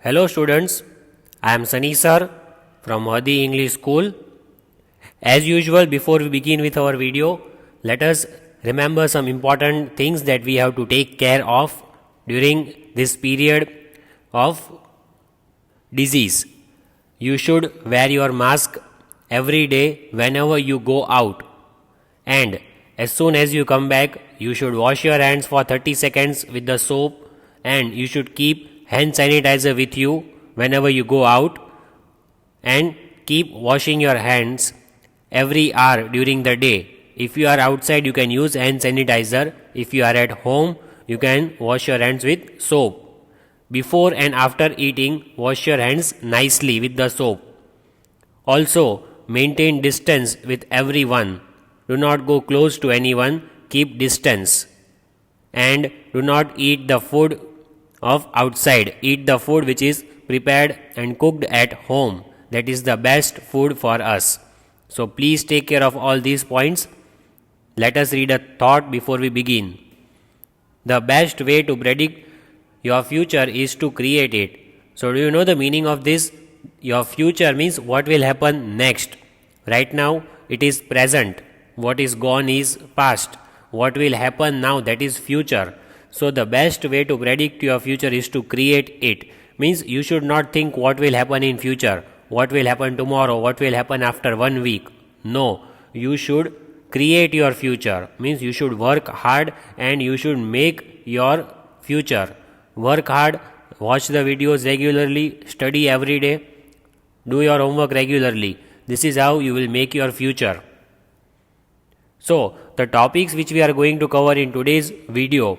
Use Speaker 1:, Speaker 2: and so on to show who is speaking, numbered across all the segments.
Speaker 1: Hello students, I am Sunny sir from Hadi English School. As usual, before we begin with our video, let us remember some important things that we have to take care of during this period of disease. You should wear your mask every day whenever you go out, and as soon as you come back, you should wash your hands for 30 seconds with the soap, and you should keep hand sanitizer with you whenever you go out, and keep washing your hands every hour during the day. If you are outside, you can use hand sanitizer. If you are at home, you can wash your hands with soap. Before and after eating, wash your hands nicely with the soap. Also, maintain distance with everyone. Do not go close to anyone, keep distance. And do not eat the food of outside. Eat the food which is prepared and cooked at home. That is the best food for us. So please take care of all these points. Let us read a thought before we begin. The best way to predict your future is to create it. So do you know the meaning of this? Your future means what will happen next. Right now it is present. What is gone is past. What will happen now, that is future. So the best way to predict your future is to create it. Means you should not think what will happen in future, what will happen tomorrow, what will happen after 1 week. No, you should create your future. Means you should work hard and you should make your future. Work hard, watch the videos regularly, study every day, do your homework regularly. This is how you will make your future. So, the topics which we are going to cover in today's video,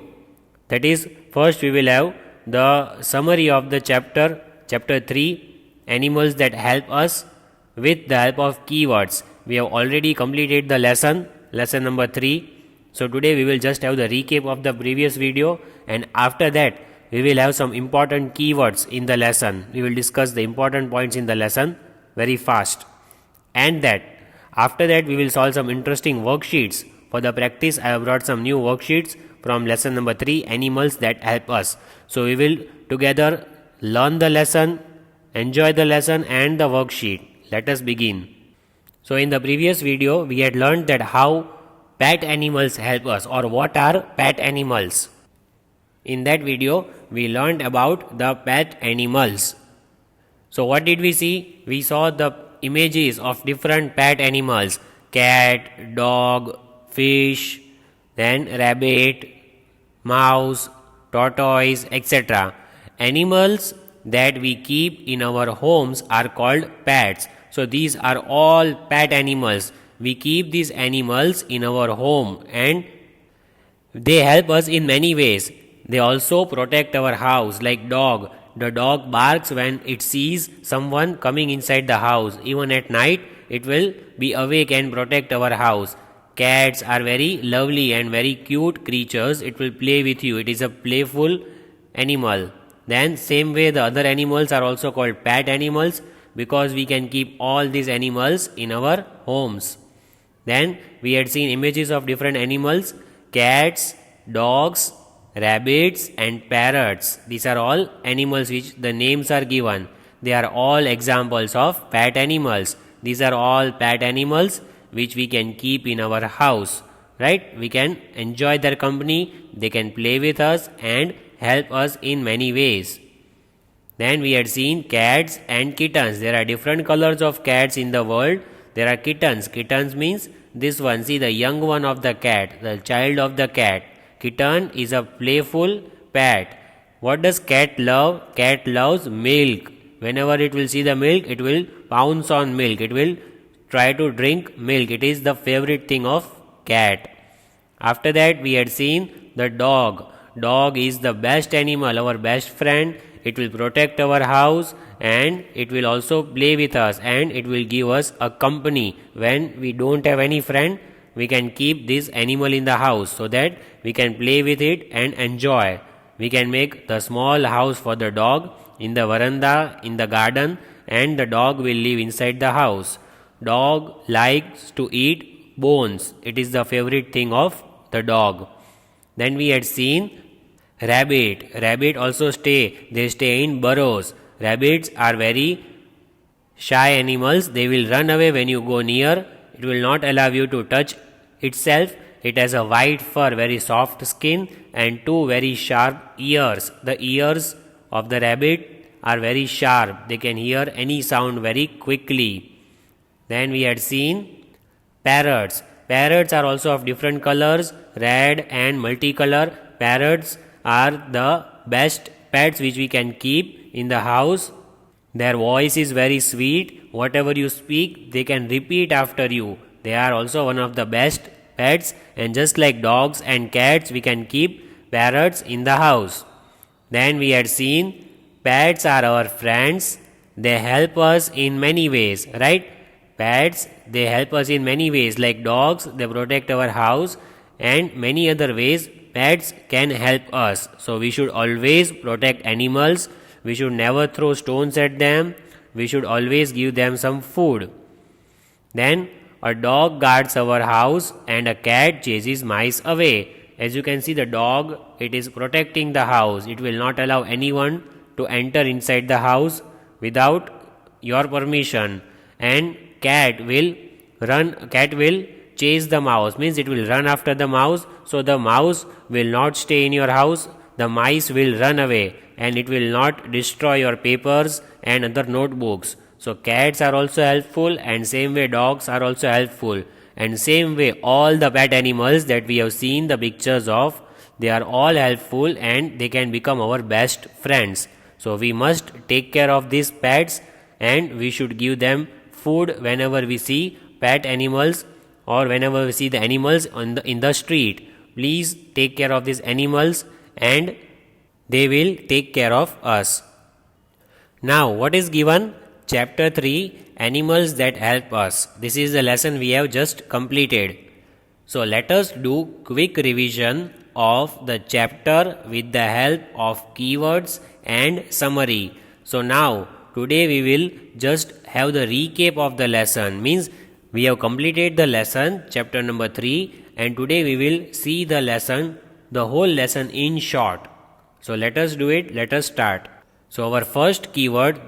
Speaker 1: that is, first we will have the summary of the chapter 3, animals that help us, with the help of keywords. We have already completed the lesson number 3. So today we will just have the recap of the previous video, and after that we will have some important keywords in the lesson. We will discuss the important points in the lesson very fast. And that after that we will solve some interesting worksheets. For the practice, I have brought some new worksheets from lesson number 3, animals that help us. So we will together learn the lesson, enjoy the lesson and the worksheet. Let us begin. So in the previous video, we had learned that how pet animals help us, or what are pet animals. In that video, we learned about the pet animals. So what did we see? We saw the images of different pet animals: cat, dog, fish, then rabbit, mouse, tortoise, etc. Animals that we keep in our homes are called pets. So these are all pet animals. We keep these animals in our home and they help us in many ways. They also protect our house, like dog. The dog barks when it sees someone coming inside the house. Even at night, it will be awake and protect our house. Cats are very lovely and very cute creatures. It will play with you. It is a playful animal. Then same way the other animals are also called pet animals, because we can keep all these animals in our homes. Then we had seen images of different animals: cats, dogs, rabbits and parrots. These are all animals which the names are given. They are all examples of pet animals. These are all pet animals which we can keep in our house, right? We can enjoy their company, they can play with us and help us in many ways. Then we had seen cats and kittens. There are different colors of cats in the world. There are kittens. Kittens means this one, see, the young one of the cat, the child of the cat. Kitten is a playful pet. What does cat love? Cat loves milk. Whenever it will see the milk, it will pounce on milk. It will try to drink milk. It is the favorite thing of cat. After that, we had seen the dog. Dog is the best animal, our best friend. It will protect our house and it will also play with us and it will give us a company. When we don't have any friend, we can keep this animal in the house so that we can play with it and enjoy. We can make the small house for the dog in the veranda, in the garden, and the dog will live inside the house. Dog likes to eat bones. It is the favorite thing of the dog. Then we had seen rabbit. Rabbit also stay in burrows. rabbits are very shy animals. They will run away when you go near. It will not allow you to touch itself. It has a white fur, very soft skin, and two very sharp ears. The ears of the rabbit are very sharp. They can hear any sound very quickly. Then we had seen parrots. Parrots are also of different colors, red and multicolor. Parrots are the best pets which we can keep in the house. Their voice is very sweet. Whatever you speak, they can repeat after you. They are also one of the best pets, and just like dogs and cats, we can keep parrots in the house. Then we had seen pets are our friends. They help us in many ways, right? Pets, they help us in many ways. Like dogs, they protect our house, and many other ways pets can help us. So we should always protect animals. We should never throw stones at them. We should always give them some food. Then a dog guards our house and a cat chases mice away. As you can see, the dog, it is protecting the house. It will not allow anyone to enter inside the house without your permission. And cat will chase the mouse, means it will run after the mouse. So the mouse will not stay in your house. The mice will run away, and it will not destroy your papers and other notebooks. So cats are also helpful, and same way dogs are also helpful, and same way all the pet animals that we have seen the pictures of, they are all helpful and they can become our best friends. So we must take care of these pets, and we should give them food whenever we see pet animals or whenever we see the animals in the street. Please take care of these animals and they will take care of us. Now what is given? Chapter 3, Animals that help us. This is the lesson we have just completed. So let us do quick revision of the chapter with the help of keywords and summary. So now today we will just have the recap of the lesson. Means we have completed the lesson, chapter number 3, and today we will see the lesson, the whole lesson in short. So let us do it. Let us start. So our first keyword,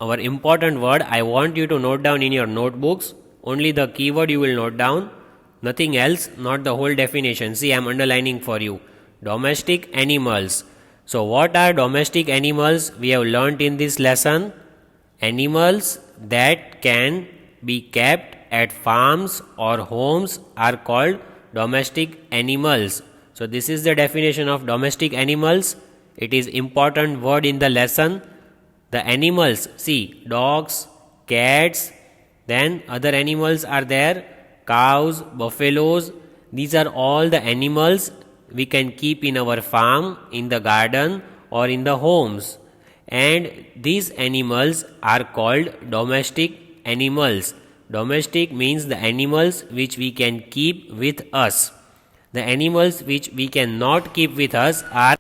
Speaker 1: our important word, I want you to note down in your notebooks. Only the keyword you will note down, nothing else, not the whole definition. See, I am underlining for you. Domestic animals. So what are domestic animals? We have learnt in this lesson. Animals that can be kept at farms or homes are called domestic animals. So this is the definition of domestic animals. It is important word in the lesson. The animals, see, dogs, cats, then other animals are there, cows, buffaloes. These are all the animals we can keep in our farm, in the garden or in the homes. And these animals are called domestic animals. Domestic means the animals which we can keep with us. The animals which we cannot keep with us are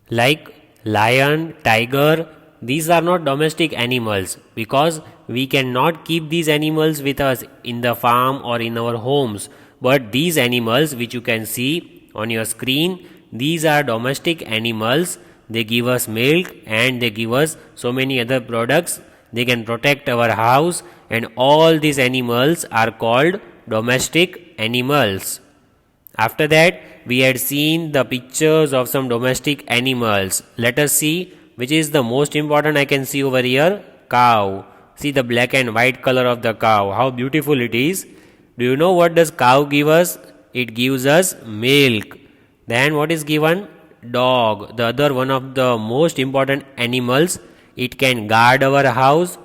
Speaker 1: like lion, tiger. These are not domestic animals because we cannot keep these animals with us in the farm or in our homes. But these animals which you can see on your screen, these are domestic animals. They give us milk and they give us so many other products. They can protect our house, and all these animals are called domestic animals. After that, we had seen the pictures of some domestic animals. Let us see which is the most important. I can see over here, cow. See the black and white color of the cow, how beautiful it is. Do you know what does cow give us? It gives us milk. Then what is given? Dog, the other one of the most important animals. It can guard our house.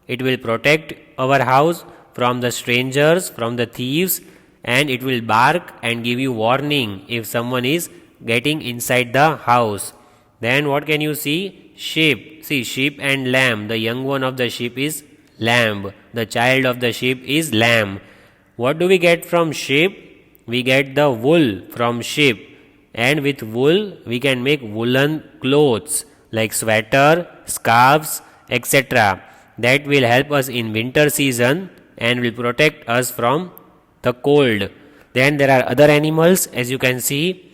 Speaker 1: It will protect our house from the strangers, from the thieves, and it will bark and give you warning if someone is getting inside the house. Then what can you see? Sheep. See, sheep and lamb. The young one of the sheep is lamb. The child of the sheep is lamb. What do we get from sheep? We get the wool from sheep. And with wool, we can make woolen clothes like sweater, scarves, etc. That will help us in winter season and will protect us from the cold. Then there are other animals, as you can see,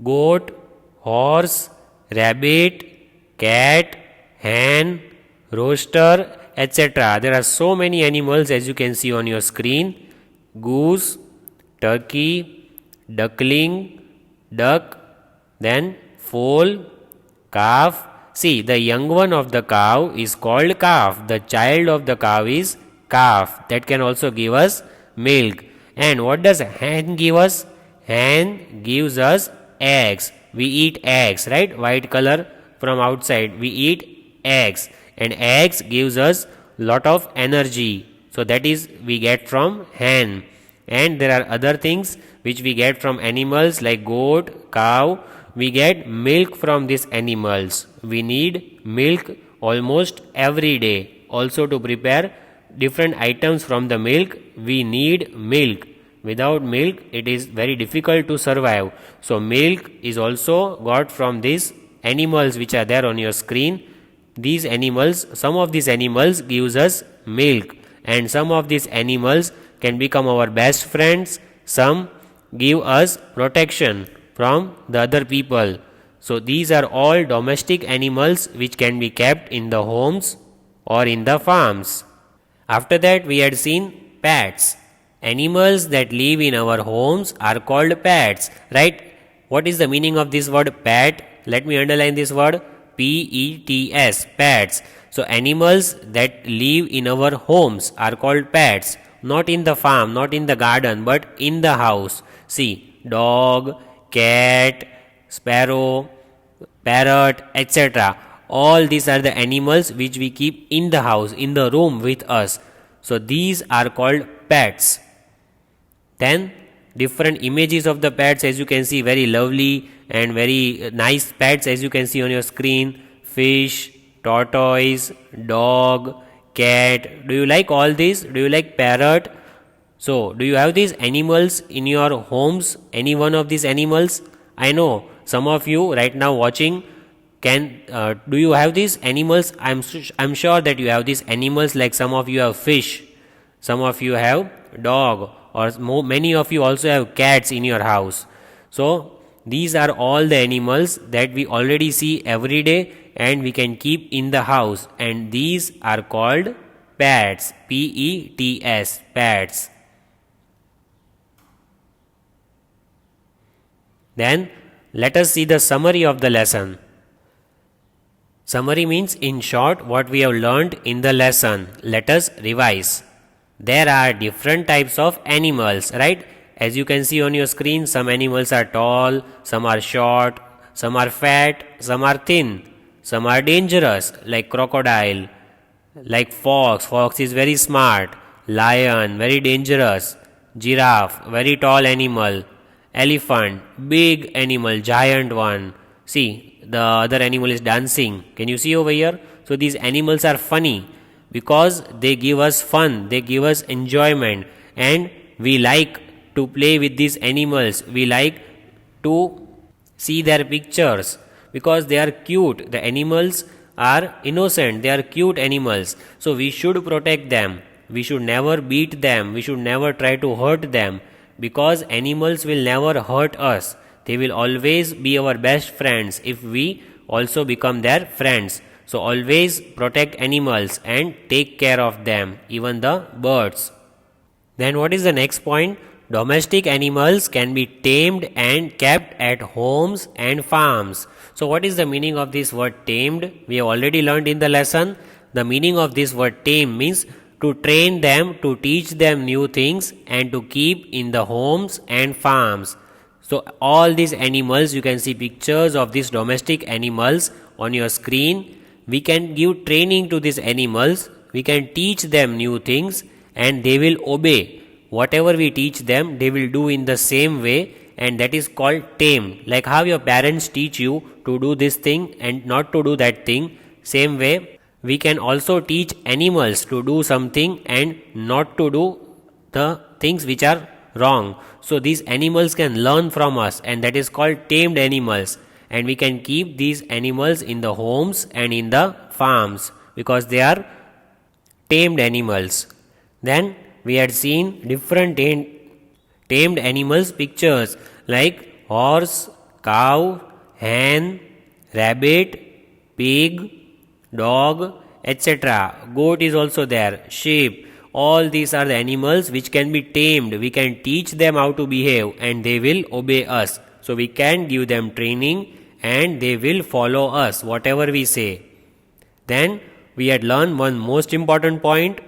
Speaker 1: goat, horse, rabbit, cat, hen, rooster, etc. There are so many animals as you can see on your screen. Goose, turkey, duckling, duck, then foal, calf. See, the young one of the cow is called calf. The child of the cow is calf. That can also give us milk. And what does hen give us? Hen gives us eggs. We eat eggs, right? White color from outside. We eat eggs. And eggs gives us lot of energy. So that is we get from hen. And there are other things which we get from animals like goat, cow. We get milk from these animals. We need milk almost every day. Also to prepare different items from the milk, we need milk. Without milk, it is very difficult to survive. So milk is also got from these animals which are there on your screen. These animals, some of these animals gives us milk, and some of these animals can become our best friends. Some give us protection from the other people. So these are all domestic animals which can be kept in the homes or in the farms. After that we had seen pets. Animals that live in our homes are called pets, right? What is the meaning of this word pet? Let me underline this word, P-E-T-S, pets. So animals that live in our homes are called pets. Not in the farm, not in the garden, but in the house. See, dog, cat, sparrow, parrot, etc. All these are the animals which we keep in the house, in the room with us. So these are called pets. Then different images of the pets, as you can see, very lovely and very nice pets as you can see on your screen. Fish, tortoise, dog, cat. Do you like all these? Do you like parrot? So, do you have these animals in your homes? Any one of these animals? I know some of you right now watching can. Do you have these animals? I'm sure that you have these animals. Like some of you have fish, some of you have dog, or many of you also have cats in your house. So these are all the animals that we already see every day and we can keep in the house, and these are called pets. P-E-T-S, pets. Then let us see the summary of the lesson. Summary means in short what we have learned in the lesson. Let us revise. There are different types of animals, right? As you can see on your screen, some animals are tall, some are short, some are fat, some are thin, some are dangerous like crocodile, like fox. Fox is very smart. Lion, very dangerous. Giraffe, very tall animal. Elephant, big animal, giant one. See, the other animal is dancing. Can you see over here? So these animals are funny because they give us fun, they give us enjoyment, and we like to play with these animals. We like to see their pictures because they are cute. The animals are innocent, they are cute animals. So we should protect them. We should never beat them. We should never try to hurt them, because animals will never hurt us. They will always be our best friends if we also become their friends. So always protect animals and take care of them, even the birds. Then what is the next point? Domestic animals can be tamed and kept at homes and farms. So what is the meaning of this word tamed? We have already learned in the lesson. The meaning of this word tame means to train them, to teach them new things, and to keep in the homes and farms. So all these animals, you can see pictures of these domestic animals on your screen. We can give training to these animals, we can teach them new things, and they will obey. Whatever we teach them, they will do in the same way, and that is called tamed. Like how your parents teach you to do this thing and not to do that thing, same way we can also teach animals to do something and not to do the things which are wrong. So these animals can learn from us, and that is called tamed animals. And we can keep these animals in the homes and in the farms because they are tamed animals. Then we had seen different tamed animals pictures like horse, cow, hen, rabbit, pig, dog, etc. Goat is also there, sheep. All these are the animals which can be tamed. We can teach them how to behave and they will obey us. So we can give them training and they will follow us, whatever we say. Then we had learned one most important point.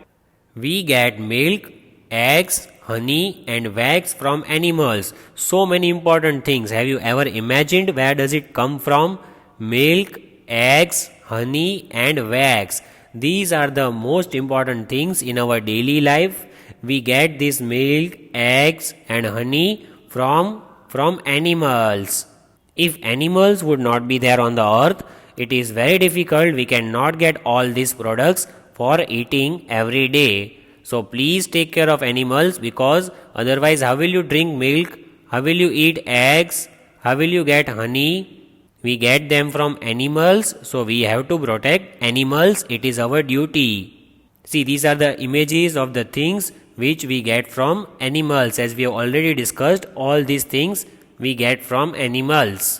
Speaker 1: We get milk, eggs, honey and wax from animals. So many important things. Have you ever imagined where does it come from? Milk, eggs, honey and wax. These are the most important things in our daily life. We get this milk, eggs and honey from animals. If animals would not be there on the earth, it is very difficult. We cannot get all these products for eating every day. So please take care of animals, because otherwise how will you drink milk? How will you eat eggs? How will you get honey? We get them from animals, so we have to protect animals. It is our duty. See, these are the images of the things which we get from animals. As we have already discussed, all these things we get from animals.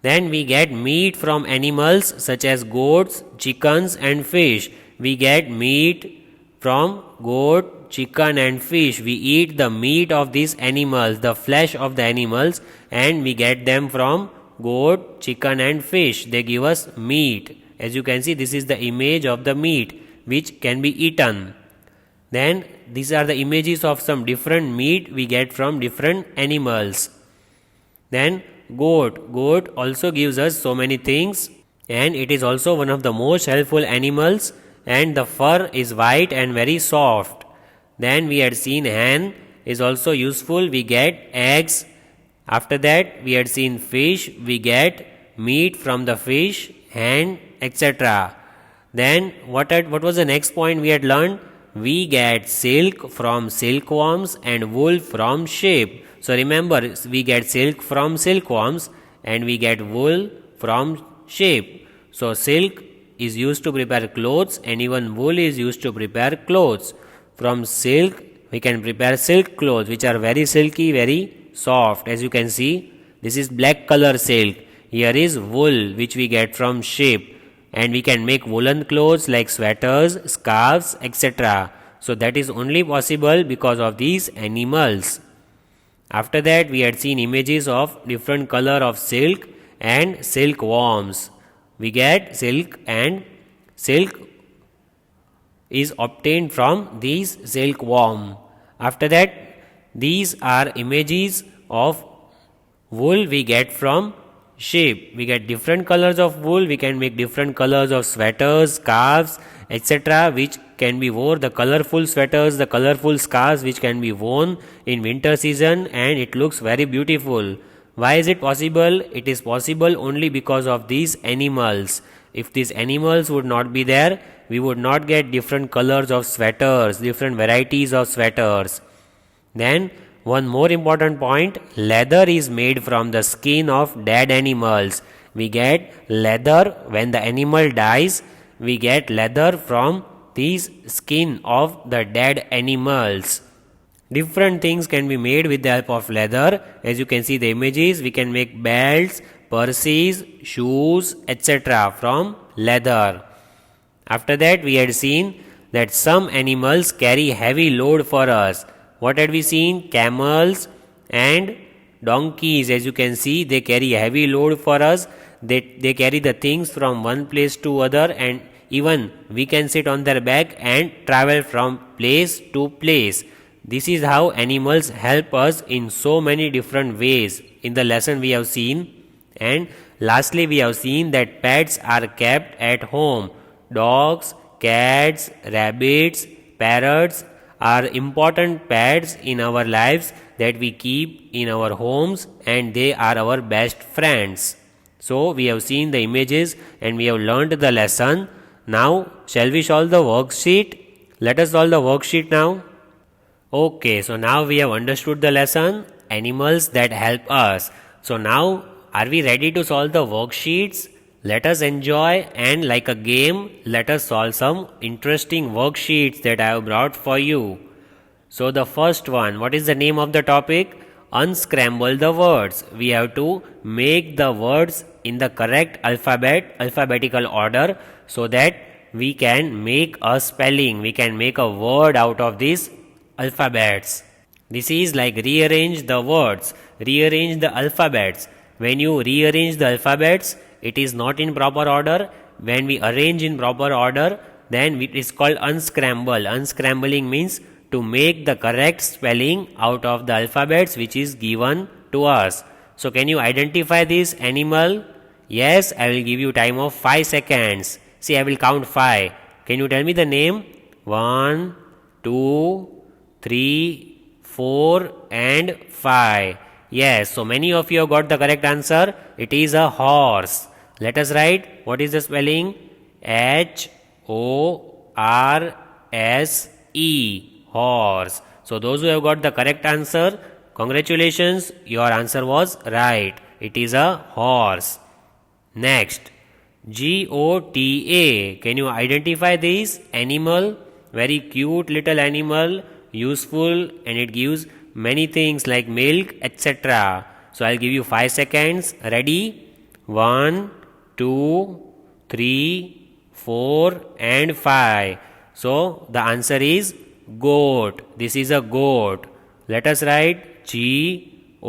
Speaker 1: Then we get meat from animals such as goats, chickens and fish. We get meat from goat, chicken and fish. We eat the meat of these animals, the flesh of the animals, and we get them from goat, chicken and fish. They give us meat. As you can see, this is the image of the meat which can be eaten. Then these are the images of some different meat we get from different animals. Then goat also gives us so many things, and it is also one of the most helpful animals, and the fur is white and very soft. Then we had seen hen is also useful. We get eggs. After that we had seen fish. We get meat from the fish, hen, etc. Then what was the next point we had learned? We get silk from silkworms and wool from sheep. So remember, we get silk from silkworms and we get wool from sheep. So silk is used to prepare clothes and even wool is used to prepare clothes. From silk we can prepare silk clothes which are very silky, very soft. As you can see, this is black color silk. Here is wool which we get from sheep, and we can make woolen clothes like sweaters, scarves, etc. So that is only possible because of these animals. After that we had seen images of different color of silk and silkworms. We get silk, and silk is obtained from these silkworm. After that, these are images of wool we get from sheep. We get different colors of wool. We can make different colors of sweaters, scarves, etc. which can be worn. The colorful sweaters, the colorful scarves which can be worn in winter season, and it looks very beautiful. Why is it possible? It is possible only because of these animals. If these animals would not be there, we would not get different colors of sweaters, different varieties of sweaters. Then one more important point, leather is made from the skin of dead animals. We get leather when the animal dies. We get leather from these skin of the dead animals. Different things can be made with the help of leather. As you can see the images, we can make belts, purses, shoes, etc. from leather. After that we had seen that some animals carry heavy load for us. What had we seen? Camels and donkeys. As you can see, they carry heavy load for us. They carry the things from one place to other, and even we can sit on their back and travel from place to place. This is how animals help us in so many different ways. In the lesson we have seen. And lastly we have seen that pets are kept at home. Dogs, cats, rabbits, parrots are important pets in our lives that we keep in our homes, and they are our best friends. So we have seen the images and we have learned the lesson. Now shall we solve the worksheet? Let us solve the worksheet now. Okay, so now we have understood the lesson, animals that help us. So now are we ready to solve the worksheets? Let us enjoy, and like a game, let us solve some interesting worksheets that I have brought for you. So the first one, what is the name of the topic? Unscramble the words. We have to make the words in the correct alphabetical order. so that we can make a spelling, we can make a word out of these alphabets. This is like rearrange the words, rearrange the alphabets. When you rearrange the alphabets, it is not in proper order. When we arrange in proper order, then it is called unscramble. Unscrambling means to make the correct spelling out of the alphabets which is given to us. So can you identify this animal? Yes, I will give you time of 5 seconds. See, I will count 5. Can you tell me the name? 1, 2, 3, 4 and 5. Yes, so many of you have got the correct answer. It is a horse. Let us write. What is the spelling? H-O-R-S-E. Horse. So those who have got the correct answer, congratulations, your answer was right. It is a horse. Next, G-O-T-A. Can you identify this animal? Very cute little animal, useful, and it gives many things like milk, etc. So I'll give you 5 seconds. Ready? 1, 2, 3, 4 and 5. So the answer is goat. This is a goat. Let us write G-O-A-T.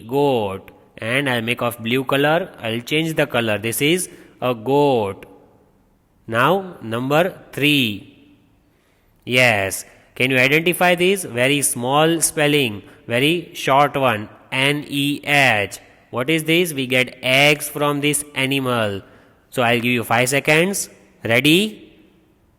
Speaker 1: Goat. And I'll make of blue color. I'll change the color. This is a goat. Now number 3. Yes. Can you identify this? Very small spelling. Very short one. N-E-H. What is this? We get eggs from this animal. So I'll give you 5 seconds. Ready?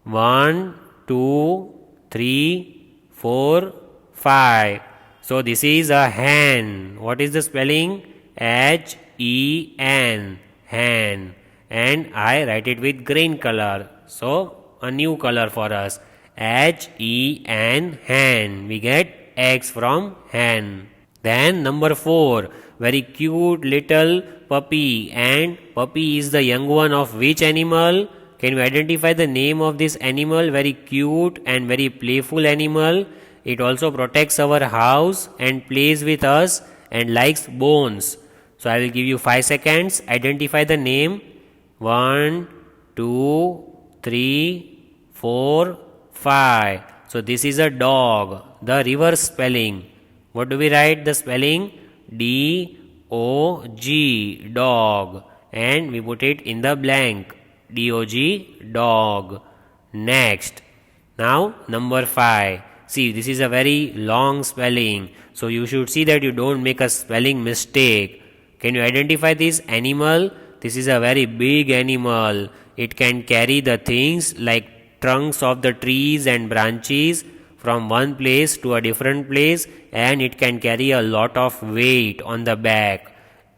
Speaker 1: 1, 2, 3, 4, 5. So this is a hen. What is the spelling? H-E-N. Hen. And I write it with green color. So a new color for us. H-E-N. Hen. We get eggs from hen. Then number 4. Very cute little puppy. And puppy is the young one of which animal? Can you identify the name of this animal? Very cute and very playful animal. It also protects our house and plays with us and likes bones. So I will give you 5 seconds. Identify the name. 1, 2, 3, 4, 5. So this is a dog. The reverse spelling. What do we write? The spelling D-O-G. Dog. And we put it in the blank. D-O-G. Dog. Next. Now number 5. See, this is a very long spelling. So you should see that you don't make a spelling mistake. Can you identify this animal? This is a very big animal. It can carry the things like trunks of the trees and branches from one place to a different place, and it can carry a lot of weight on the back.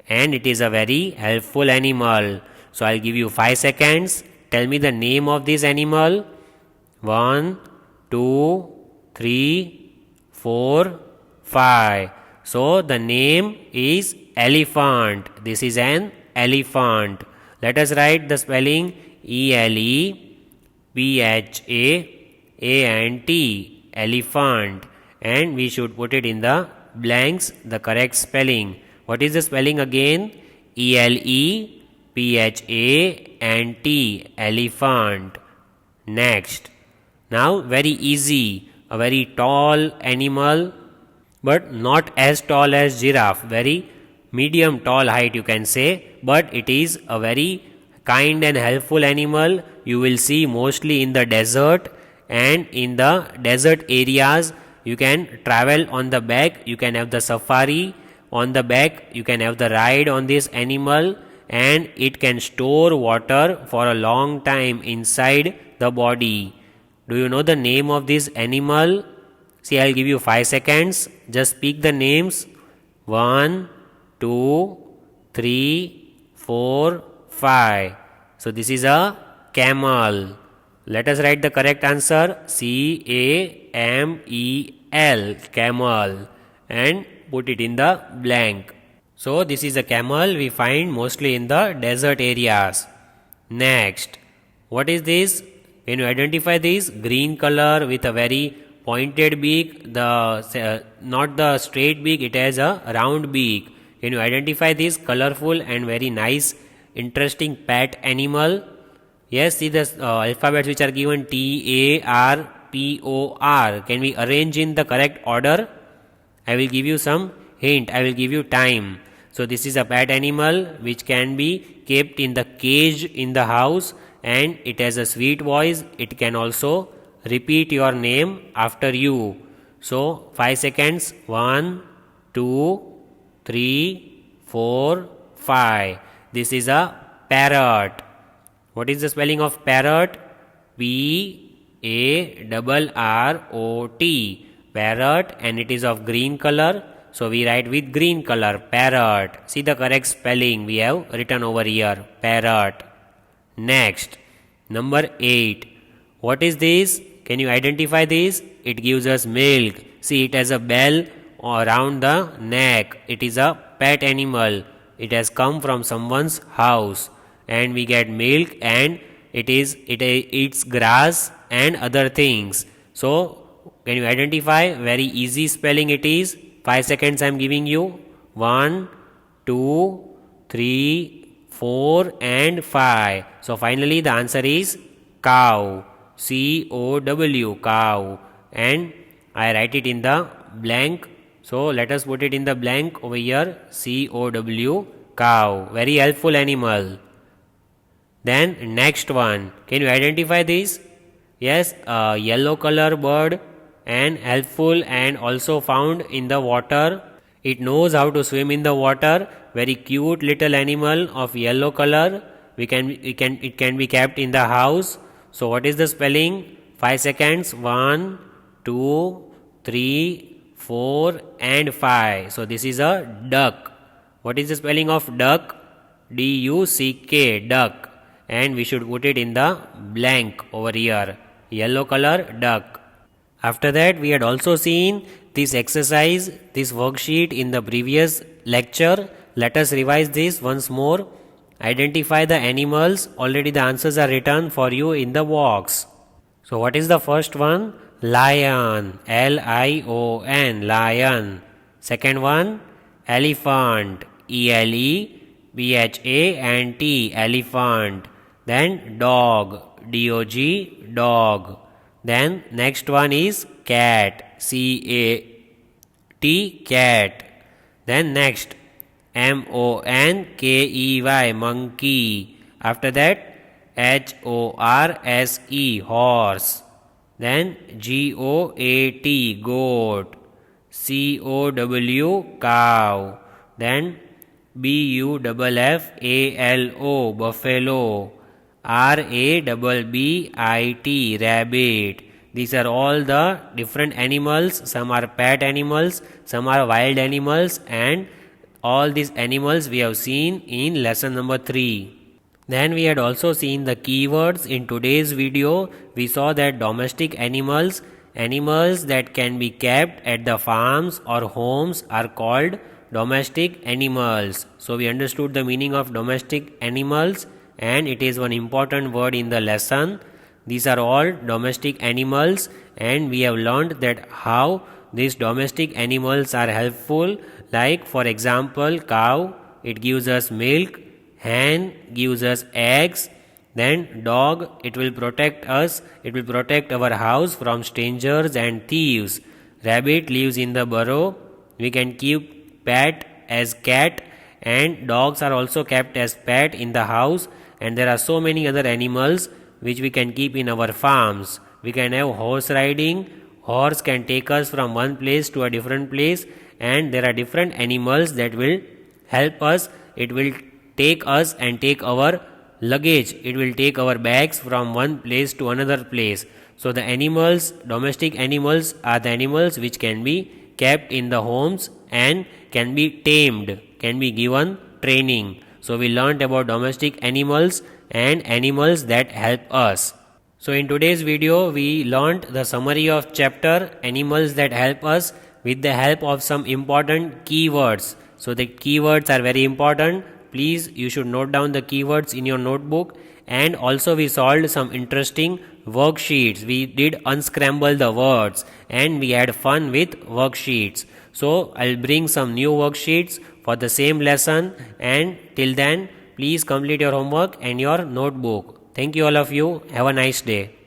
Speaker 1: And it is a very helpful animal. So I'll give you 5 seconds. Tell me the name of this animal. 1, 2, 3, 4, 5. So the name is elephant. This is an elephant. Let us write the spelling E-L-E-P-H-A-A-N-T. Elephant. And we should put it in the blanks, the correct spelling. What is the spelling again? E-L-E-P-H-A-N-T. Elephant. Next. Now very easy. A very tall animal, but not as tall as giraffe. Very medium tall height you can say, but it is a very kind and helpful animal. You will see mostly in the desert, and in the desert areas you can travel on the back. You can have the safari on the back. You can have the ride on this animal, and it can store water for a long time inside the body. Do you know the name of this animal? See, I'll give you 5 seconds. Just speak the names. 1, 2, 3, 4, 5. So this is a camel. Let us write the correct answer. C-A-M-E-L. Camel. And put it in the blank. So this is a camel we find mostly in the desert areas. Next. What is this? Can you identify this? Green color with a very pointed beak. Not the straight beak, it has a round beak. Can you identify this? Colorful and very nice interesting pet animal. Yes, see the alphabets which are given TARPOR. Can we arrange in the correct order? I will give you some hint. I will give you time. So this is a pet animal which can be kept in the cage in the house, and it has a sweet voice. It can also repeat your name after you. So 5 seconds. 1, 2, 3, 4, 5. This is a parrot. What is the spelling of parrot? PARROT. Parrot, and it is of green color. So we write with green color, parrot. See the correct spelling we have written over here, parrot. Next, number 8. What is this? Can you identify this? It gives us milk. See, it has a bell around the neck. It is a pet animal. It has come from someone's house, and we get milk, and it eats grass and other things. So can you identify? Very easy spelling it is. 5 seconds I am giving you. 1, 2, 3, 4 and 5. So finally the answer is cow. COW, cow. And I write it in the blank. So let us put it in the blank over here. COW, cow. Very helpful animal. Then next one. Can you identify this? Yes, a yellow color bird, and helpful and also found in the water. It knows how to swim in the water. Very cute little animal of yellow color. It can be kept in the house. So what is the spelling? 5 seconds. 1, 2, 3, 4 and 5. So this is a duck. What is the spelling of duck? DUCK, duck. And we should put it in the blank over here. Yellow color, duck. After that, we had also seen this exercise, this worksheet in the previous lecture. Let us revise this once more. Identify the animals. Already the answers are written for you in the box. So what is the first one? Lion. LION, lion. Second one, elephant. ELEPHANT, elephant. Then dog. DOG, dog. Then next one is cat. CAT, cat. Then next MONKEY, monkey. After that HORSE, horse. Then GOAT, goat. COW, cow. Then BUFFALO, buffalo. RABBIT, rabbit. These are all the different animals. Some are pet animals, some are wild animals, and all these animals we have seen in lesson number 3. Then we had also seen the keywords. In today's video, we saw that domestic animals, animals that can be kept at the farms or homes, are called domestic animals. So we understood the meaning of domestic animals, and it is one important word in the lesson. These are all domestic animals, and we have learned that how these domestic animals are helpful. Like for example, cow, it gives us milk. Hen gives us eggs. Then dog, it will protect us, it will protect our house from strangers and thieves. Rabbit lives in the burrow. We can keep pet as cat, and dogs are also kept as pet in the house. And there are so many other animals which we can keep in our farms. We can have horse riding. Horse can take us from one place to a different place, and there are different animals that will help us. It will take us and take our luggage. It will take our bags from one place to another place. So the animals, domestic animals, are the animals which can be kept in the homes and can be tamed, can be given training. So we learned about domestic animals and animals that help us. So in today's video, we learned the summary of chapter Animals That Help Us with the help of some important keywords. So the keywords are very important. Please, you should note down the keywords in your notebook. And also we solved some interesting worksheets. We did unscramble the words, and we had fun with worksheets. So I'll bring some new worksheets for the same lesson, and till then, please complete your homework and your notebook. Thank you all of you. Have a nice day.